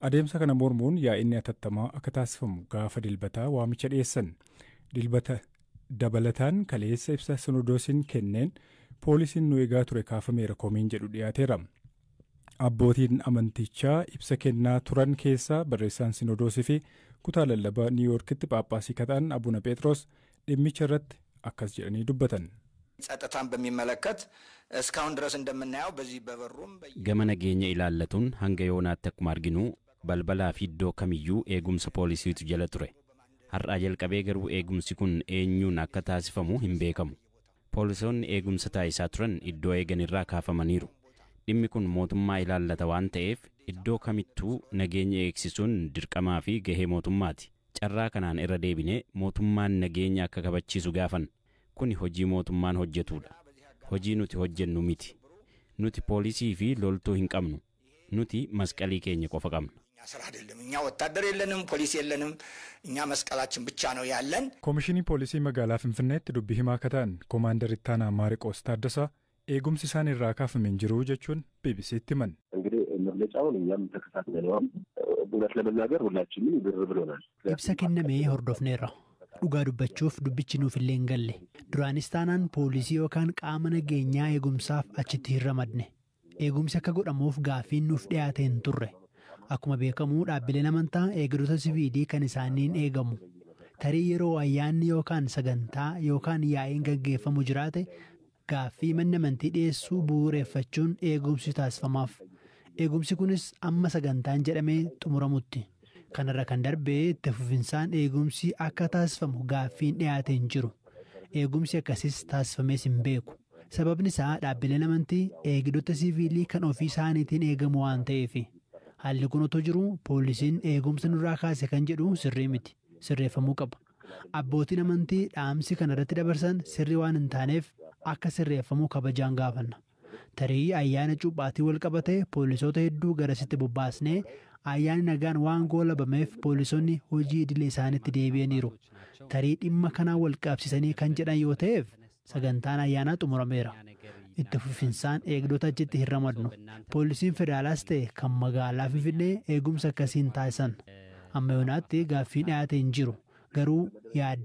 Adeemsa kana mormuun yaa'inni atattamaa akka taasifamu gaafa dilbataa waamicha dhiyeessan. Dilbata dabalataan kaleessa ibsa Sinodoosiin kenneen poolisiin nu eegaa ture kaafameera komiin jedhu dhiyaateera. Abbootiin amantichaa ibsa kennaa turan keessaa barreessaan Sinodoosii fi kutaa lallabaa Niiwuyoorkitti Phaaphaasii kataan Abuna Phexros dhimmicha irratti akkas jedhanii dubbatan. ጸጥታን በሚመለከት እስካሁን ድረስ እንደምናየው በዚህ በበሩም ገመ nageenya ilaallatuun hanga yoonaatti akkuma arginu balbalaa fi iddoo kamiyyuu eegumsa poolisiitu jala ture. Har'aa jalqabee garuu eegumsi kun eenyuun akka taasifamu hin beekamu. Poolisoonni eegumsa taasisaa turan iddoo eegan irraa kaafamaniiru. Dhimmi kun mootummaa ilaallata waan ta'eef iddoo kamittuu nageenya eegsisuun dirqamaa fi gahee mootummaati. Carraa kanaan irra deebinee mootummaan nageenya akka kabachiisu gaafan. Kuni hojii mootummaan hojjetudha. Hojii nuti hojjennu miti. Nuti poolisii fi loltuu hin qabnu. Nuti masqalii keenya qofa qabna. እኛ ወታደር የለንም ፖሊስ የለንም እኛ መስቀላችን ብቻ ነው ያለን Komishinii Poolisii Magaalaa Finfinneetti dubbii himaa akka ta'an Koomaandar Ittaanaa Maariqoos Taaddasaa eegumsi isaan irraa kaafameen jiru jechuun BBC'tti himan. እንግዲህ መግለጫውን እኛም ተከታትለናል እውነት ለመናገር ሁላችንም ግር ብሎናል. Ibsa kennamee hordofneerra. Dhugaa dubbachuuf dubbichi nuuf illee hin galle. Duraanis taanaan poolisii yookaan qaama nageenyaa eegumsaaf achitti hin ramadne. Eegumsi akka godhamuuf gaaffiin nuuf dhiyaate hin turre. Akkuma beekamu dhaabbileen amantaa eegdota siviilii kan isaaniin eegamu. Tarii yeroo ayyaanni yookaan sagantaa yookaan yaa'iin gaggeeffamu jiraate gaaffii manni amantii dhiyeessuu bu'uureeffachuun eegumsi taasifamaaf. Eegumsi kunis amma sagantaan jedhamee xumuramutti. Kanarra kan darbee itti fufinsaan eegumsi akka taasifamu gaaffiin dhiyaate hin jiru. Eegumsi akkasis taasifamees hin beeku. Sababni isaa dhaabbileen amantii eegdota siviilii kan ofii isaaniitiin eegamu waan ta'eef. Haalli kun otoo jiru poolisiin eegumsa nurraa kaase kan jedhu sirrii miti. Sirreeffamuu qaba. Abbootiin amantii dhaamsi kanarratti dabarsan sirrii waan hin taaneef akka sirreeffamuu kabajaan gaafanna. Tarii ayyaana cuuphaatii wal qabatee poolisoota hedduu garasitti bobbaasnee ayyaanni nagaan waan goolabameef poolisoonni hojii idilee isaaniitti deebi'aniiru. Tarii dhimma kanaa wal qabsiisanii kan jedhan yoo ta'eef sagantaan ayyaanaa xumurameera. Itti fufinsaan eegdota achitti hin ramadnu. Poolisiin federaalaas ta'e kan magaalaa Finfinnee eegumsa akkasiin taasisan. Amma yoonaatti gaaffiin dhiyaate hin jiru. Garuu yaadda.